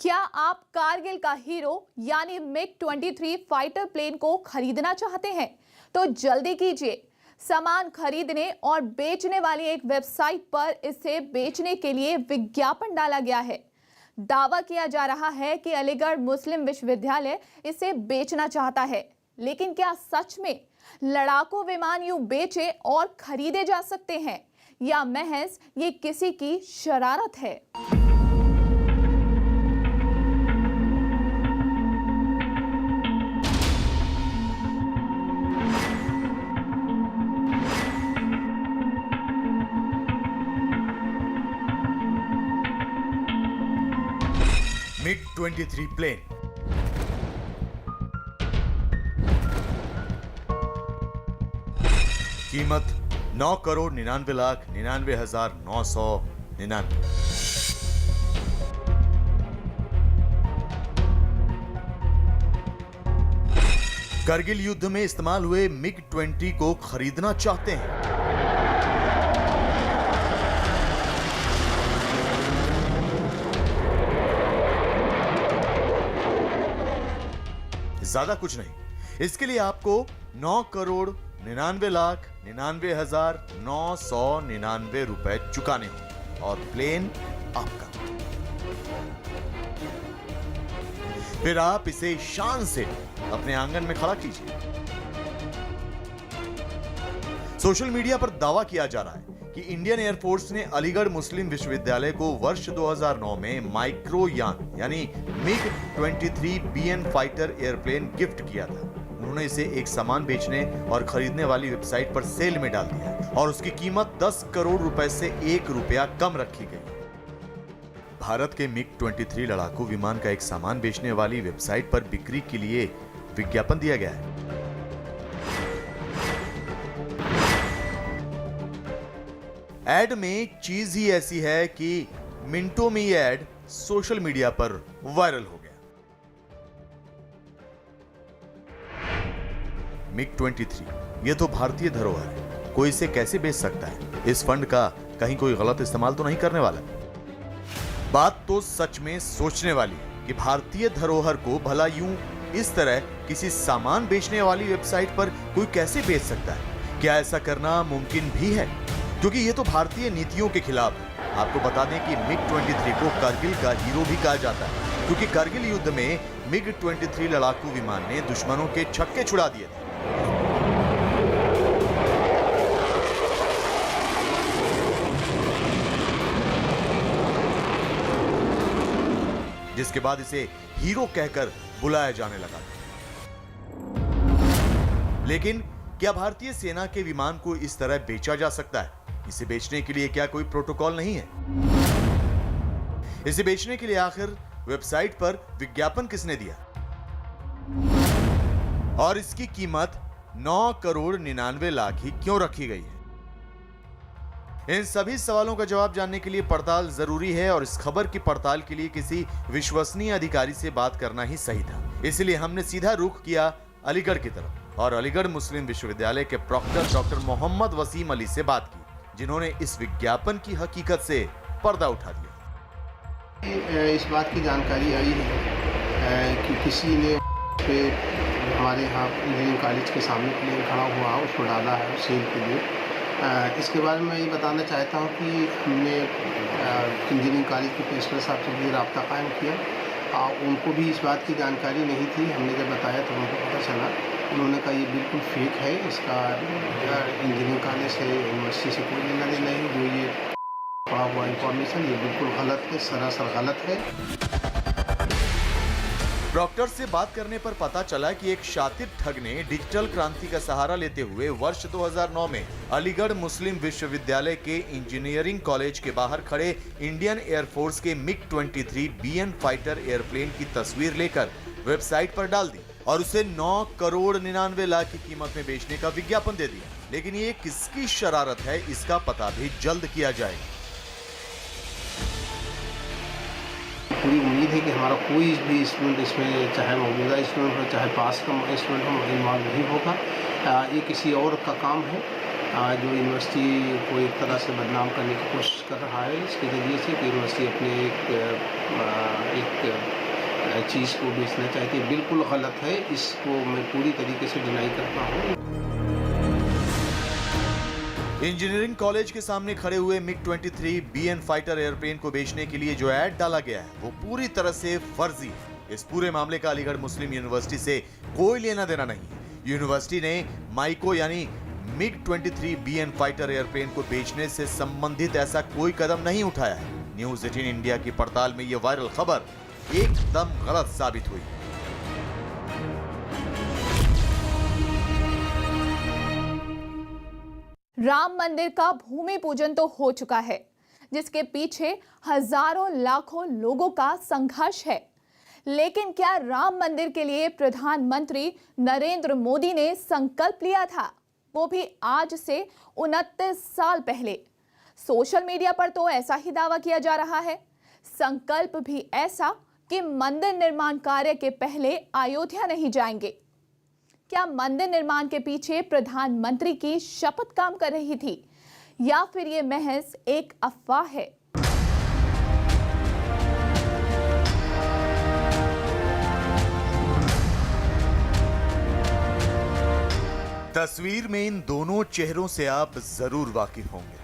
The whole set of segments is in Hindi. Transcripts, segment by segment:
क्या आप कारगिल का हीरो यानी मिग-23 फाइटर प्लेन को खरीदना चाहते हैं? तो जल्दी कीजिए। सामान खरीदने और बेचने वाली एक वेबसाइट पर इसे बेचने के लिए विज्ञापन डाला गया है। दावा किया जा रहा है कि अलीगढ़ मुस्लिम विश्वविद्यालय इसे बेचना चाहता है, लेकिन क्या सच में लड़ाकू विमान यूं बेचे और खरीदे जा सकते हैं, या महज ये किसी की शरारत है? मिग-23 प्लेन कीमत 9,99,99,999। करगिल युद्ध में इस्तेमाल हुए मिग-20 को खरीदना चाहते हैं। ज्यादा कुछ नहीं, इसके लिए आपको 9,99,99,999 रुपए चुकाने होंगे और प्लेन आपका। फिर आप इसे शान से अपने आंगन में खड़ा कीजिए। सोशल मीडिया पर दावा किया जा रहा है कि इंडियन एयरफोर्स ने अलीगढ़ मुस्लिम विश्वविद्यालय को वर्ष 2009 में माइक्रोयान यानी मिग-23 बीएन फाइटर एयरप्लेन गिफ्ट किया था। उन्होंने इसे एक सामान बेचने और खरीदने वाली वेबसाइट पर सेल में डाल दिया और उसकी कीमत 10 करोड़ रुपए से 1 रुपया कम रखी गई। भारत के मिग-23 लड़ाकू विमान का एक सामान बेचने वाली वेबसाइट पर बिक्री के लिए विज्ञापन दिया गया है। एड में चीज ही ऐसी है कि मिनटों में ये एड सोशल मीडिया पर वायरल हो गया। मिग-23 ये तो भारतीय धरोहर है, कोई इसे कैसे बेच सकता है? इस फंड का कहीं कोई गलत इस्तेमाल तो नहीं करने वाला? बात तो सच में सोचने वाली है कि भारतीय धरोहर को भला यूं इस तरह किसी सामान बेचने वाली वेबसाइट पर कोई कैसे बेच सकता है? क्या ऐसा करना मुमकिन भी है? क्योंकि ये तो भारतीय नीतियों के खिलाफ है। आपको बता दें कि मिग-23 को कारगिल का हीरो भी कहा जाता है, क्योंकि कारगिल युद्ध में मिग-23 लड़ाकू विमान ने दुश्मनों के छक्के छुड़ा दिए थे। जिसके बाद इसे हीरो कहकर बुलाया जाने लगा। लेकिन क्या भारतीय सेना के विमान को इस तरह बेचा जा सकता है? इसे बेचने के लिए क्या कोई प्रोटोकॉल नहीं है? इसे बेचने के लिए आखिर वेबसाइट पर विज्ञापन किसने दिया? और इसकी कीमत 9,99,00,000 ही क्यों रखी गई है? इन सभी सवालों का जवाब जानने के लिए पड़ताल जरूरी है, और इस खबर की पड़ताल के लिए किसी विश्वसनीय अधिकारी से बात करना ही सही था। इसलिए हमने सीधा रुख किया अलीगढ़ की तरफ और अलीगढ़ मुस्लिम विश्वविद्यालय के प्रॉक्टर डॉक्टर मोहम्मद वसीम अली से बात की, जिन्होंने इस विज्ञापन की हकीकत से पर्दा उठा दिया। इस बात की जानकारी आई है कि किसी ने हमारे यहाँ इंजीनियरिंग कॉलेज के सामने प्लेन खड़ा हुआ उसको डाला है सेल के लिए। इसके बारे में मैं ये बताना चाहता हूँ कि हमने इंजीनियरिंग कॉलेज के प्रिंसिपल साहब से भी रब्ता कायम किया। उनको भी इस बात की जानकारी नहीं थी। हमने जब बताया तो उनको पता चला। उन्होंने कहा ये बिल्कुल फेक है, इसका इंजीनियरिंग कॉलेज से यूनिवर्सिटी से कोई लेना देना नहीं। जो ये पड़ा हुआ इंफॉर्मेशन ये बिल्कुल गलत है, सरासर गलत है। डॉक्टर से बात करने पर पता चला कि एक शातिर ठग ने डिजिटल क्रांति का सहारा लेते हुए वर्ष 2009 में अलीगढ़ मुस्लिम विश्वविद्यालय के इंजीनियरिंग कॉलेज के बाहर खड़े इंडियन एयरफोर्स के मिग-23 बीएन फाइटर एयरप्लेन की तस्वीर लेकर वेबसाइट पर डाल दी और उसे 9,99,00,000 की कीमत में बेचने का विज्ञापन दे दिया। लेकिन ये किसकी शरारत है, इसका पता भी जल्द किया जाएगा। पूरी उम्मीद है कि हमारा कोई भी स्टूडेंट इसमें, चाहे मौजूदा स्टूडेंट हो चाहे पास का स्टूडेंट हो, इन्वॉल्व नहीं होगा। ये किसी और का काम है जो यूनिवर्सिटी को एक तरह से बदनाम करने की कोशिश कर रहा है इसके ज़रिए से कि यूनिवर्सिटी अपने एक चीज़ को बेचना चाहती है, बिल्कुल गलत है। इसको मैं पूरी तरीके से डिनाई करता हूँ। इंजीनियरिंग कॉलेज के सामने खड़े हुए मिग-23 BN फाइटर एयरप्लेन को बेचने के लिए जो ऐड डाला गया है वो पूरी तरह से फर्जी है। इस पूरे मामले का अलीगढ़ मुस्लिम यूनिवर्सिटी से कोई लेना देना नहीं है। यूनिवर्सिटी ने माइको यानी मिग-23 BN फाइटर एयरप्लेन को बेचने से संबंधित ऐसा कोई कदम नहीं उठाया है। न्यूज़ 18 इंडिया की पड़ताल में यह वायरल खबर एकदम गलत साबित हुई। राम मंदिर का भूमि पूजन तो हो चुका है, जिसके पीछे हजारों लाखों लोगों का संघर्ष है। लेकिन क्या राम मंदिर के लिए प्रधानमंत्री नरेंद्र मोदी ने संकल्प लिया था, वो भी आज से 29 साल पहले? सोशल मीडिया पर तो ऐसा ही दावा किया जा रहा है। संकल्प भी ऐसा कि मंदिर निर्माण कार्य के पहले अयोध्या नहीं जाएंगे। क्या मंदिर निर्माण के पीछे प्रधानमंत्री की शपथ काम कर रही थी या फिर ये महज एक अफवाह है? तस्वीर में इन दोनों चेहरों से आप जरूर वाकिफ होंगे।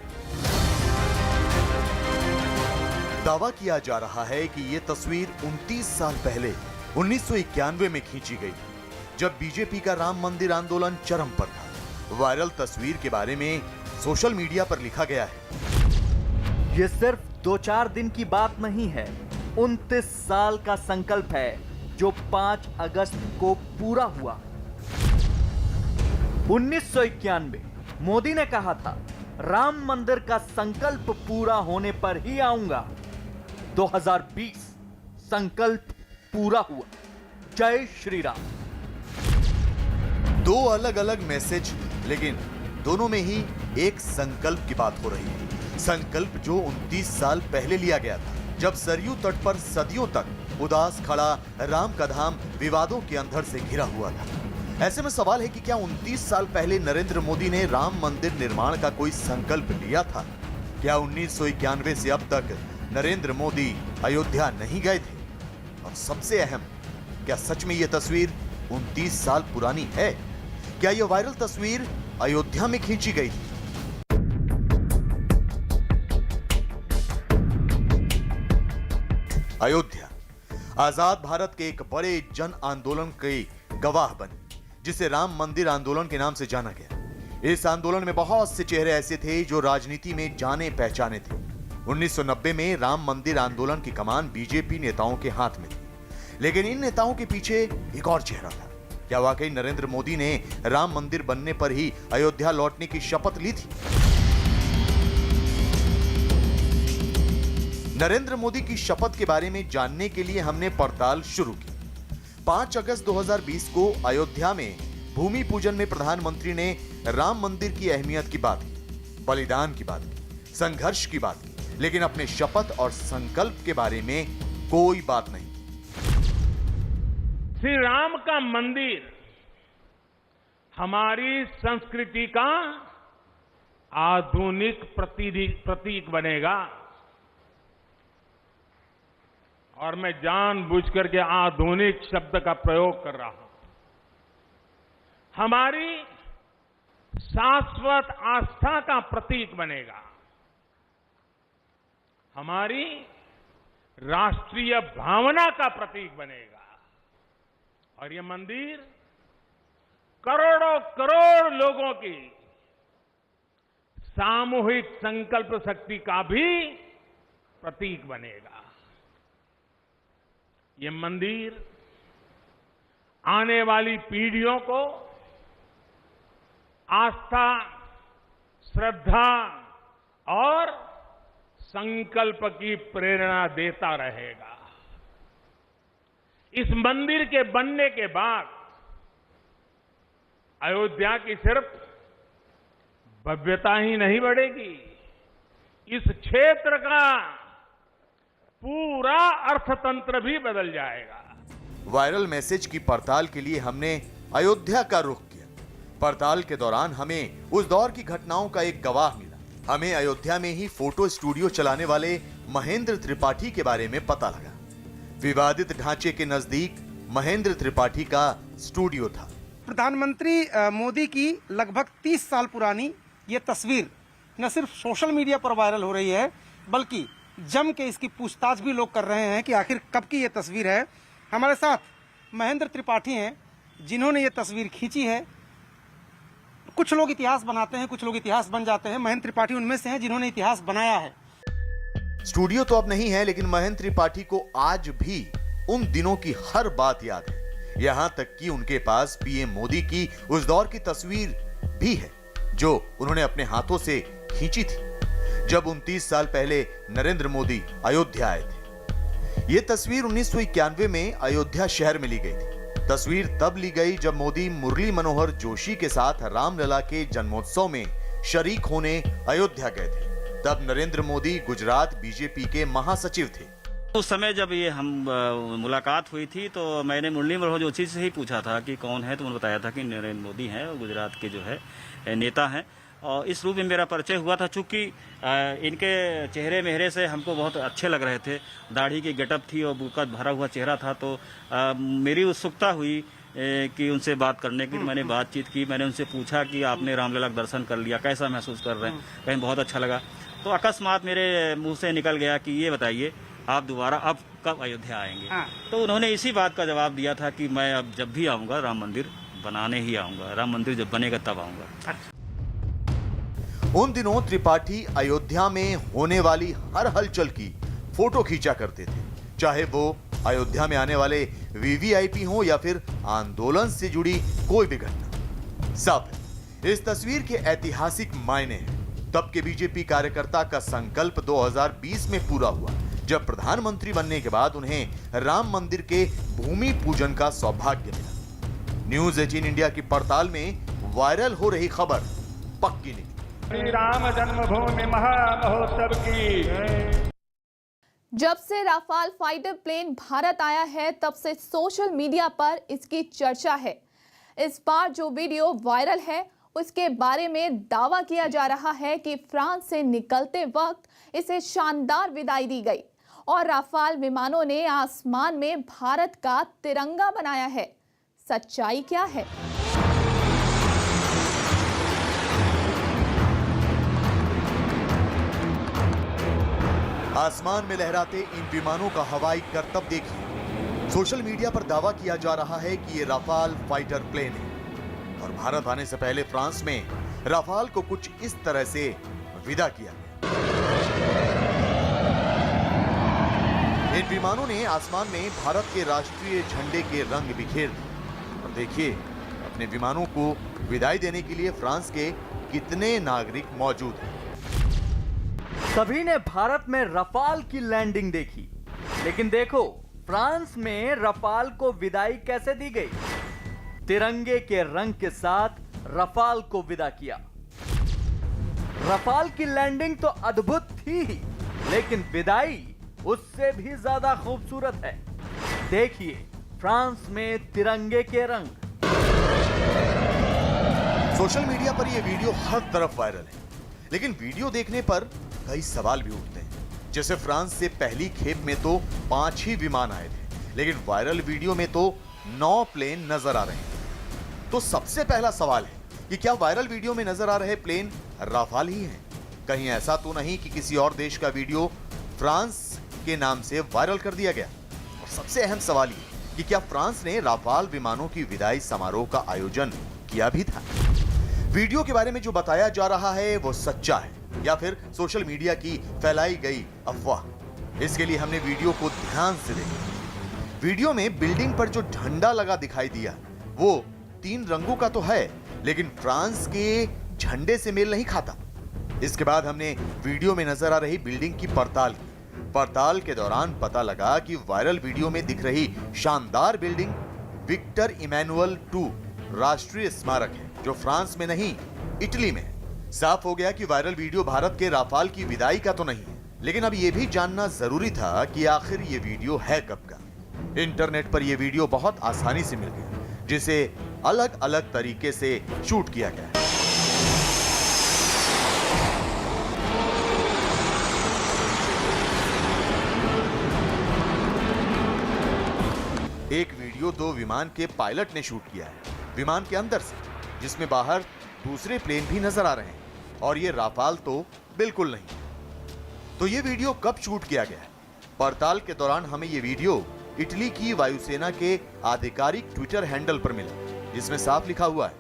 दावा किया जा रहा है कि यह तस्वीर 29 साल पहले 1991 में खींची गई, जब बीजेपी का राम मंदिर आंदोलन चरम पर था। वायरल तस्वीर के बारे में सोशल मीडिया पर लिखा गया है, ये सिर्फ 2-4 दिन की बात नहीं है, 29 साल का संकल्प है जो 5 अगस्त को पूरा हुआ। 1991 मोदी ने कहा था राम मंदिर का संकल्प पूरा होने पर ही आऊंगा। 2020 संकल्प पूरा हुआ। जय श्री राम। दो अलग अलग मैसेज, लेकिन दोनों में ही एक संकल्प की बात हो रही है। संकल्प जो 29 साल पहले लिया गया था, जब सरयू तट पर सदियों तक उदास खड़ा राम का धाम विवादों के अंधड़ से घिरा हुआ था। ऐसे में सवाल है कि क्या 29 साल पहले नरेंद्र मोदी ने राम मंदिर निर्माण का कोई संकल्प लिया था? क्या 1991 से अब तक नरेंद्र मोदी अयोध्या नहीं गए थे? और सबसे अहम, क्या सच में यह तस्वीर 29 साल पुरानी है? क्या यह वायरल तस्वीर अयोध्या में खींची गई थी? अयोध्या आजाद भारत के एक बड़े जन आंदोलन के गवाह बनी, जिसे राम मंदिर आंदोलन के नाम से जाना गया। इस आंदोलन में बहुत से चेहरे ऐसे थे जो राजनीति में जाने पहचाने थे। 1990 में राम मंदिर आंदोलन की कमान बीजेपी नेताओं के हाथ में थी, लेकिन इन नेताओं के पीछे एक और चेहरा था। क्या वाकई नरेंद्र मोदी ने राम मंदिर बनने पर ही अयोध्या लौटने की शपथ ली थी? नरेंद्र मोदी की शपथ के बारे में जानने के लिए हमने पड़ताल शुरू की। 5 अगस्त 2020 को अयोध्या में भूमि पूजन में प्रधानमंत्री ने राम मंदिर की अहमियत की बात की, बलिदान की बात की, संघर्ष की बात की, लेकिन अपने शपथ और संकल्प के बारे में कोई बात नहीं। श्री राम का मंदिर हमारी संस्कृति का आधुनिक प्रतीक बनेगा, और मैं जानबूझकर के आधुनिक शब्द का प्रयोग कर रहा हूं। हमारी शाश्वत आस्था का प्रतीक बनेगा, हमारी राष्ट्रीय भावना का प्रतीक बनेगा, और ये मंदिर करोड़ों करोड़ लोगों की सामूहिक संकल्प शक्ति का भी प्रतीक बनेगा। ये मंदिर आने वाली पीढ़ियों को आस्था, श्रद्धा और संकल्प की प्रेरणा देता रहेगा। इस मंदिर के बनने के बाद अयोध्या की सिर्फ भव्यता ही नहीं बढ़ेगी, इस क्षेत्र का पूरा अर्थतंत्र भी बदल जाएगा। वायरल मैसेज की पड़ताल के लिए हमने अयोध्या का रुख किया। पड़ताल के दौरान हमें उस दौर की घटनाओं का एक गवाह मिला। हमें अयोध्या में ही फोटो स्टूडियो चलाने वाले महेंद्र त्रिपाठी के बारे में पता लगा। विवादित ढांचे के नजदीक महेंद्र त्रिपाठी का स्टूडियो था। प्रधानमंत्री मोदी की लगभग 30 साल पुरानी ये तस्वीर न सिर्फ सोशल मीडिया पर वायरल हो रही है, बल्कि जम के इसकी पूछताछ भी लोग कर रहे हैं कि आखिर कब की ये तस्वीर है। हमारे साथ महेंद्र त्रिपाठी हैं, जिन्होंने ये तस्वीर खींची है। कुछ लोग इतिहास बनाते हैं, कुछ लोग इतिहास बन जाते हैं। महेंद्र त्रिपाठी उनमें से हैं जिन्होंने इतिहास बनाया है। स्टूडियो तो अब नहीं है, लेकिन महेंद्र त्रिपाठी को आज भी उन दिनों की हर बात याद है। यहां तक कि उनके पास पीएम मोदी की उस दौर की तस्वीर भी है, जो उन्होंने अपने हाथों से खींची थी जब 29 साल पहले नरेंद्र मोदी अयोध्या आए थे। यह तस्वीर 1991 में अयोध्या शहर में ली गई थी। तस्वीर तब ली गई जब मोदी मुरली मनोहर जोशी के साथ रामलला के जन्मोत्सव में शरीक होने अयोध्या गए थे। तब नरेंद्र मोदी गुजरात बीजेपी के महासचिव थे। उस समय जब ये हम मुलाकात हुई थी तो मैंने मुरली मनोहर जोशी से ही पूछा था कि कौन है, तो उन्होंने बताया था कि नरेंद्र मोदी हैं और गुजरात के जो है नेता हैं। और इस रूप में मेरा परिचय हुआ था। चूँकि इनके चेहरे मेहरे से हमको बहुत अच्छे लग रहे थे। दाढ़ी की गेटअप थी और बुका भरा हुआ चेहरा था, तो मेरी उत्सुकता हुई कि उनसे बात करने की। मैंने बातचीत की, मैंने उनसे पूछा कि आपने रामलला का दर्शन कर लिया, कैसा महसूस कर रहे हैं। कहीं बहुत अच्छा लगा। तो अकस्मात मेरे मुंह से निकल गया कि ये बताइए आप दोबारा अब कब अयोध्या आएंगे। तो उन्होंने इसी बात का जवाब दिया था कि मैं अब जब भी आऊँगा राम मंदिर बनाने ही आऊँगा, राम मंदिर जब बनेगा तब आऊँगा। उन दिनों त्रिपाठी अयोध्या में होने वाली हर हलचल की फोटो खींचा करते थे, चाहे वो अयोध्या में आने वाले वीवीआईपी हो या फिर आंदोलन से जुड़ी कोई भी घटना। साफ है, इस तस्वीर के ऐतिहासिक मायने हैं। तब के बीजेपी कार्यकर्ता का संकल्प 2020 में पूरा हुआ, जब प्रधानमंत्री बनने के बाद उन्हें राम मंदिर के भूमि पूजन का सौभाग्य मिला। न्यूज 18 इंडिया की पड़ताल में वायरल हो रही खबर पक्की निकली। श्री राम जन्मभूमि महामहोत्सव की। जब से राफाल फाइटर प्लेन भारत आया है, तब से सोशल मीडिया पर इसकी चर्चा है। इस बार जो वीडियो वायरल है, उसके बारे में दावा किया जा रहा है कि फ्रांस से निकलते वक्त इसे शानदार विदाई दी गई और राफाल विमानों ने आसमान में भारत का तिरंगा बनाया है। सच्चाई क्या है? आसमान में लहराते इन विमानों का हवाई करतब देखिए। सोशल मीडिया पर दावा किया जा रहा है कि ये राफाल फाइटर प्लेन है और भारत आने से पहले फ्रांस में राफाल को कुछ इस तरह से विदा किया गया। इन विमानों ने आसमान में भारत के राष्ट्रीय झंडे के रंग बिखेर दिए। और देखिए, अपने विमानों को विदाई देने के लिए फ्रांस के कितने नागरिक मौजूद हैं। सभी ने भारत में रफाल की लैंडिंग देखी, लेकिन देखो फ्रांस में रफाल को विदाई कैसे दी गई। तिरंगे के रंग के साथ रफाल को विदा किया। रफाल की लैंडिंग तो अद्भुत थी ही, लेकिन विदाई उससे भी ज्यादा खूबसूरत है। देखिए फ्रांस में तिरंगे के रंग। सोशल मीडिया पर यह वीडियो हर तरफ वायरल है, लेकिन वीडियो देखने पर कई सवाल भी उठते हैं। जैसे फ्रांस से पहली खेप में तो 5 ही विमान आए थे, लेकिन वायरल वीडियो में तो 9 प्लेन नजर आ रहे हैं। तो सबसे पहला सवाल है कि क्या वायरल वीडियो में नजर आ रहे प्लेन राफाल ही हैं? कहीं ऐसा तो नहीं कि किसी और देश का वीडियो फ्रांस के नाम से वायरल कर दिया गया? और सबसे अहम सवाल ये कि क्या फ्रांस ने राफाल विमानों की विदाई समारोह का आयोजन किया भी था? वीडियो के बारे में जो बताया जा रहा है वो सच्चा है या फिर सोशल मीडिया की फैलाई गई अफवाह? इसके लिए हमने वीडियो को ध्यान से देखा। वीडियो में बिल्डिंग पर जो झंडा लगा दिखाई दिया वो 3 रंगों का तो है, लेकिन फ्रांस के झंडे से मेल नहीं खाता। इसके बाद हमने वीडियो में नजर आ रही बिल्डिंग की पड़ताल की। पड़ताल के दौरान पता लगा कि वायरल वीडियो में दिख रही शानदार बिल्डिंग विक्टर इमैनुअल II राष्ट्रीय स्मारक है, जो फ्रांस में नहीं इटली में है। साफ हो गया कि वायरल वीडियो भारत के राफाल की विदाई का तो नहीं है, लेकिन अब यह भी जानना जरूरी था कि आखिर ये वीडियो है कब का। इंटरनेट पर यह वीडियो बहुत आसानी से मिल गया, जिसे अलग अलग तरीके से शूट किया गया है। एक वीडियो दो विमान के पायलट ने शूट किया है, विमान के अंदर से, जिसमें बाहर दूसरे प्लेन भी नजर आ रहे हैं और ये राफाल तो बिल्कुल नहीं। तो ये वीडियो कब शूट किया गया है? पड़ताल के दौरान हमें ये वीडियो इटली की वायुसेना के आधिकारिक ट्विटर हैंडल पर मिला, जिसमें साफ लिखा हुआ है,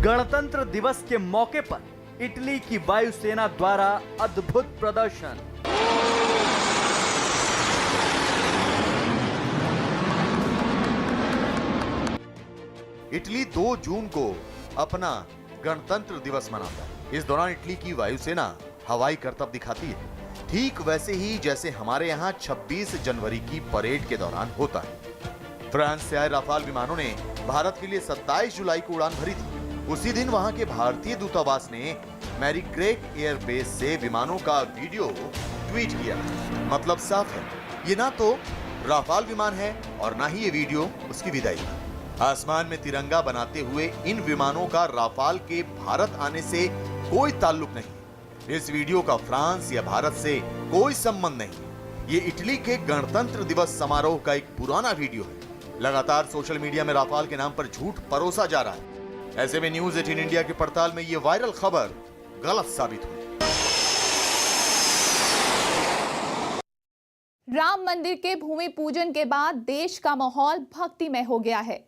गणतंत्र दिवस के मौके पर इटली की वायुसेना द्वारा अद्भुत प्रदर्शन। इटली 2 जून को अपना गणतंत्र दिवस मनाता है। इस दौरान इटली की वायुसेना हवाई करतब दिखाती है, ठीक वैसे ही जैसे हमारे यहाँ 26 जनवरी की परेड के दौरान होता है। फ्रांस से आए राफाल विमानों ने भारत के लिए 27 जुलाई को उड़ान भरी थी। उसी दिन वहां के भारतीय दूतावास ने मैरीग्रेक एयरबेस से विमानों का वीडियो ट्वीट किया। मतलब साफ है, ये ना तो राफाल विमान है और ना ही ये वीडियो उसकी विदाई का। आसमान में तिरंगा बनाते हुए इन विमानों का राफाल के भारत आने से कोई ताल्लुक नहीं। इस वीडियो का फ्रांस या भारत से कोई संबंध नहीं। ये इटली के गणतंत्र दिवस समारोह का एक पुराना वीडियो है। लगातार सोशल मीडिया में राफाल के नाम पर झूठ परोसा जा रहा है। ऐसे में न्यूज 18 इंडिया की पड़ताल में ये वायरल खबर गलत साबित हुई। राम मंदिर के भूमि पूजन के बाद देश का माहौल भक्तिमय हो गया है।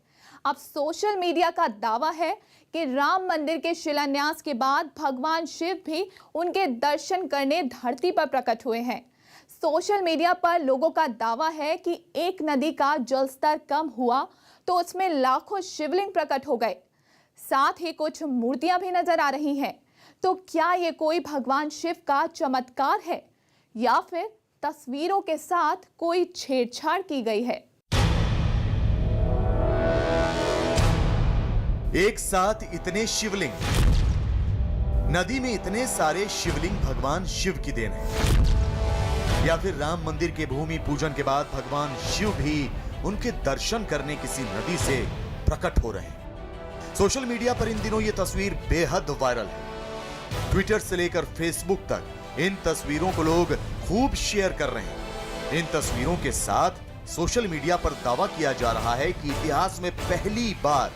अब सोशल मीडिया का दावा है कि राम मंदिर के शिलान्यास के बाद भगवान शिव भी उनके दर्शन करने धरती पर प्रकट हुए हैं। सोशल मीडिया पर लोगों का दावा है कि एक नदी का जलस्तर कम हुआ तो उसमें लाखों शिवलिंग प्रकट हो गए, साथ ही कुछ मूर्तियां भी नजर आ रही हैं। तो क्या ये कोई भगवान शिव का चमत्कार है या फिर तस्वीरों के साथ कोई छेड़छाड़ की गई है? एक साथ इतने शिवलिंग, नदी में इतने सारे शिवलिंग भगवान शिव की देन है, या फिर राम मंदिर के भूमि पूजन के बाद भगवान शिव भी उनके दर्शन करने किसी नदी से प्रकट हो रहे हैं। सोशल मीडिया पर इन दिनों ये तस्वीर बेहद वायरल है। ट्विटर से लेकर फेसबुक तक इन तस्वीरों को लोग खूब शेयर कर रहे हैं। इन तस्वीरों के साथ सोशल मीडिया पर दावा किया जा रहा है कि इतिहास में पहली बार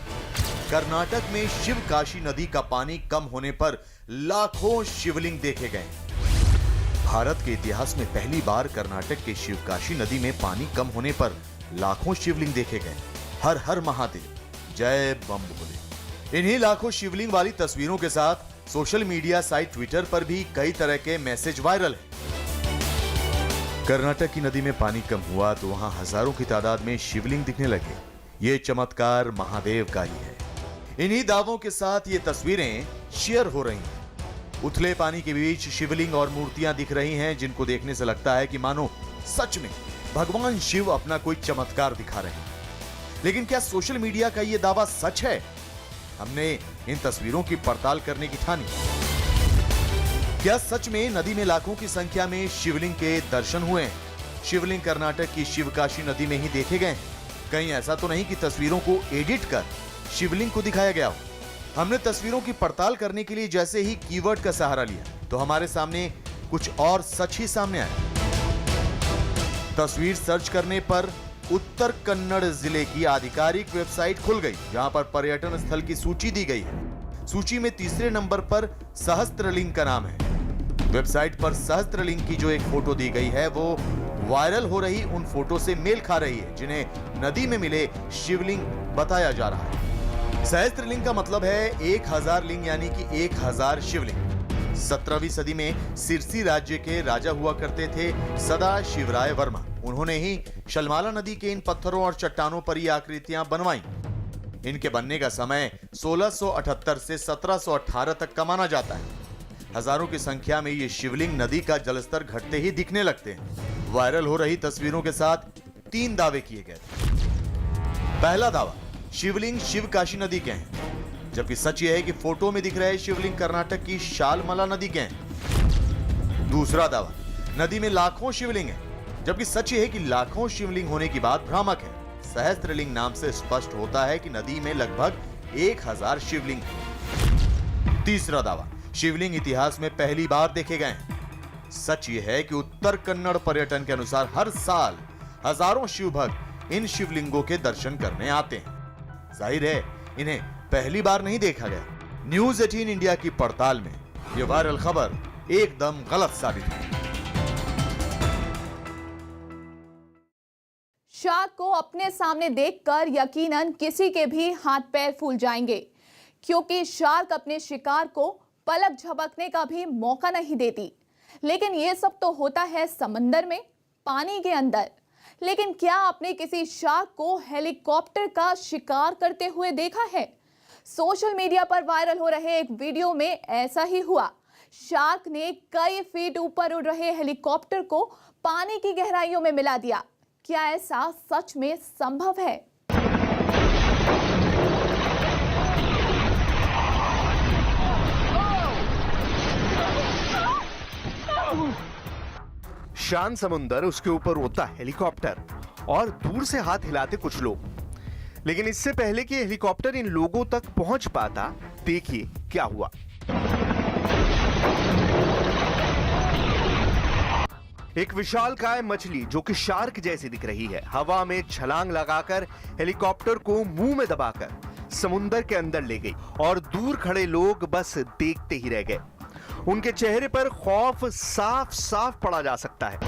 कर्नाटक में शिव काशी नदी का पानी कम होने पर लाखों शिवलिंग देखे गए। भारत के इतिहास में पहली बार कर्नाटक के शिव काशी नदी में पानी कम होने पर लाखों शिवलिंग देखे गए। हर हर महादेव, जय बम भोले। इन्हीं लाखों शिवलिंग वाली तस्वीरों के साथ सोशल मीडिया साइट ट्विटर पर भी कई तरह के मैसेज वायरल हैं। कर्नाटक की नदी में पानी कम हुआ तो वहां हजारों की तादाद में शिवलिंग दिखने लगे। ये चमत्कार महादेव का ही है। इन्हीं दावों के साथ ये तस्वीरें शेयर हो रही हैं। उथले पानी के बीच शिवलिंग और मूर्तियां दिख रही हैं, जिनको देखने से लगता है कि मानो सच में भगवान शिव अपना कोई चमत्कार दिखा रहे हैं। लेकिन क्या सोशल मीडिया का ये दावा सच है? हमने इन तस्वीरों की पड़ताल करने की ठानी। क्या सच में नदी में लाखों की संख्या में शिवलिंग के दर्शन हुए हैं? शिवलिंग कर्नाटक की शिवकाशी नदी में ही देखे गए? कहीं ऐसा तो नहीं कि तस्वीरों को एडिट कर शिवलिंग को दिखाया गया हो? हमने तस्वीरों की पड़ताल करने के लिए जैसे ही कीवर्ड का सहारा लिया तो हमारे सामने कुछ और सच ही सामने आया। तस्वीर सर्च करने पर उत्तर कन्नड़ जिले की आधिकारिक वेबसाइट खुल गई, जहां पर पर्यटन स्थल की सूची दी गई है। सूची में तीसरे नंबर पर सहस्त्रलिंग का नाम है। वेबसाइट पर सहस्त्रलिंग की जो एक फोटो दी गई है वो वायरल हो रही उन फोटो से मेल खा रही है जिन्हें नदी में मिले शिवलिंग बताया जा रहा है। सहस्त्रलिंग का मतलब है 1000 लिंग, यानी कि 1000 शिवलिंग। 17वीं सदी में सिरसी राज्य के राजा हुआ करते थे सदा शिवराय वर्मा। उन्होंने ही शलमाला नदी के इन पत्थरों और चट्टानों पर ये आकृतियां बनवाई। इनके बनने का समय 1678 से 1718 तक का माना जाता है। हजारों की संख्या में ये शिवलिंग नदी का जलस्तर घटते ही दिखने लगते हैं। वायरल हो रही तस्वीरों के साथ 3 दावे किए गए थे। पहला दावा, शिवलिंग शिवकाशी नदी के हैं, जबकि सच यह है कि फोटो में दिख रहे शिवलिंग कर्नाटक की शालमला नदी के हैं। दूसरा दावा, नदी में लाखों शिवलिंग हैं, जबकि सच यह है कि लाखों शिवलिंग होने की बात भ्रामक है। सहस्त्रलिंग नाम से स्पष्ट होता है कि नदी में लगभग 1000 शिवलिंग हैं। तीसरा दावा, शिवलिंग इतिहास में पहली बार देखे गए हैं। सच ये है कि उत्तर कन्नड़ पर्यटन के अनुसार हर साल हजारों शिव भक्त इन शिवलिंगों के दर्शन करने आते हैं। जाहिर है इन्हें पहली बार नहीं देखा गया। न्यूज़ 18 इंडिया की पड़ताल में यह वायरल खबर एकदम गलत साबित हुई। शार्क को अपने सामने देखकर यकीनन किसी के भी हाथ पैर फूल जाएंगे, क्योंकि शार्क अपने शिकार को पलक झपकने का भी मौका नहीं देती। लेकिन ये सब तो होता है समंदर में, पानी के अंदर। लेकिन क्या आपने किसी शार्क को हेलीकॉप्टर का शिकार करते हुए देखा है? सोशल मीडिया पर वायरल हो रहे एक वीडियो में ऐसा ही हुआ। शार्क ने कई फीट ऊपर उड़ रहे हेलीकॉप्टर को पानी की गहराइयों में मिला दिया। क्या ऐसा सच में संभव है? शांत समुंदर, उसके ऊपर उड़ता हेलीकॉप्टर और दूर से हाथ हिलाते कुछ लोग। लेकिन इससे पहले कि हेलीकॉप्टर इन लोगों तक पहुंच पाता, देखिए क्या हुआ। एक विशालकाय मछली जो कि शार्क जैसी दिख रही है, हवा में छलांग लगाकर हेलीकॉप्टर को मुंह में दबाकर समुंदर के अंदर ले गई और दूर खड़े लोग बस देखते ही रह गए। उनके चेहरे पर खौफ साफ साफ पड़ा जा सकता है।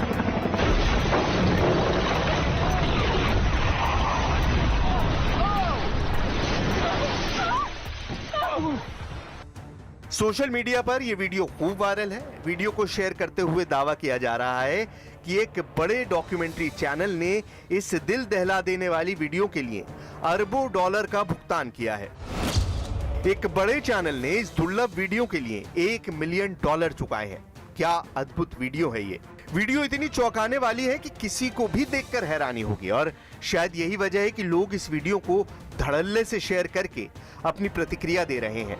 सोशल मीडिया पर यह वीडियो खूब वायरल है। वीडियो को शेयर करते हुए दावा किया जा रहा है कि एक बड़े डॉक्यूमेंट्री चैनल ने इस दिल दहला देने वाली वीडियो के लिए अरबों डॉलर का भुगतान किया है। एक बड़े चैनल ने इस दुर्लभ वीडियो के लिए $1 मिलियन चुकाए हैं। क्या अद्भुत वीडियो है ये। वीडियो इतनी चौंकाने वाली है कि किसी को भी देखकर हैरानी होगी, और शायद यही वजह है कि लोग इस वीडियो को धड़ल्ले से शेयर करके अपनी प्रतिक्रिया दे रहे हैं।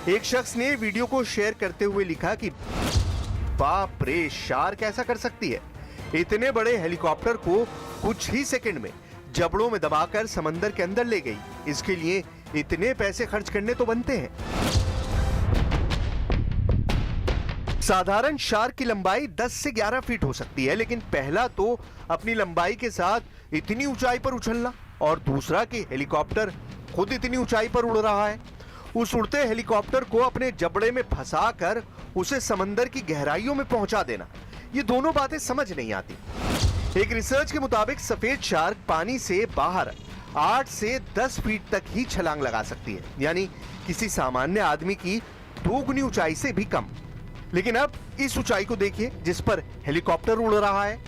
एक शख्स ने वीडियो को शेयर करते हुए लिखा कि बाप रे, शार्क ऐसा कर सकती है। इतने बड़े हेलीकॉप्टर को कुछ ही सेकंड में जबड़ों में दबाकर समंदर के अंदर ले गई। इसके लिए इतने पैसे खर्च करने तो बनते हैं। साधारण शार्क की लंबाई 10 से 11 फीट हो सकती है, लेकिन पहला तो अपनी लंबाई के साथ इतनी ऊंचाई पर उछलना, और दूसरा कि हेलीकॉप्टर खुद इतनी ऊंचाई पर उड़ रहा है। उस उड़ते हेलीकॉप्टर को अपने जबड़े में फंसाकर उसे समंदर की गहराइयों में पहुंचा देना, ये दोनों बातें समझ नहीं आती। एक रिसर्च के मुताबिक सफेद शार्क पानी से बाहर 8 से 10 फीट तक ही छलांग लगा सकती है, यानी किसी सामान्य आदमी की 2 गुनी ऊंचाई से भी कम। लेकिन अब इस ऊंचाई को देखिए जिस पर हेलीकॉप्टर उड़ रहा है,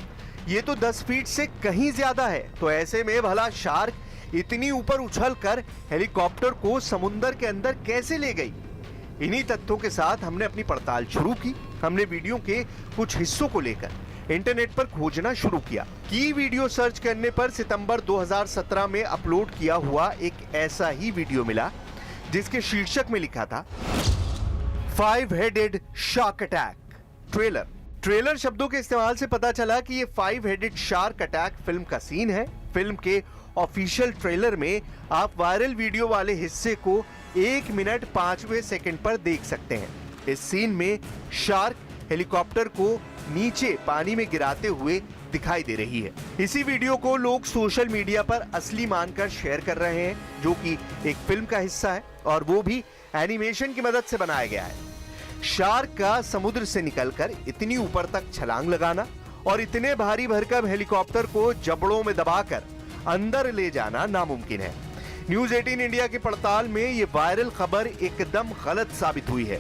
ये तो 10 फीट से कहीं ज्यादा है। तो ऐसे में भला शार्क इतनी ऊपर उछलकर हेलीकॉप्टर को समुंदर के अंदर कैसे ले गई? इन्हीं तथ्यों के साथ हमने अपनी पड़ताल शुरू की। हमने वीडियो के कुछ हिस्सों को लेकर इंटरनेट पर खोजना शुरू किया। की वीडियो सर्च करने पर सितंबर 2017 में अपलोड किया हुआ एक ऐसा ही वीडियो मिला जिसके शीर्षक में लिखा था 5-headed shark attack trailer. Trailer शब्दों के इस्तेमाल से पता चला कि ये 5-headed शार्क अटैक फिल्म का सीन है। फिल्म के ऑफिशियल ट्रेलर में आप वायरल वीडियो वाले हिस्से को 1 मिनट 5वें सेकंड पर देख सकते हैं। इस सीन में शार्क हेलीकॉप्टर को नीचे पानी में गिराते हुए दिखाई दे रही है। इसी वीडियो को लोग सोशल मीडिया पर असली मानकर शेयर कर रहे हैं, जो कि एक फिल्म का हिस्सा है और वो भी एनिमेशन की मदद से बनाया गया है। शार्क का समुद्र से निकलकर इतनी ऊपर तक छलांग लगाना और इतने भारी भरकम हेलीकॉप्टर को जबड़ों में दबाकर अंदर ले जाना नामुमकिन है। न्यूज़ 18 इंडिया की पड़ताल में ये वायरल खबर एकदम गलत साबित हुई है।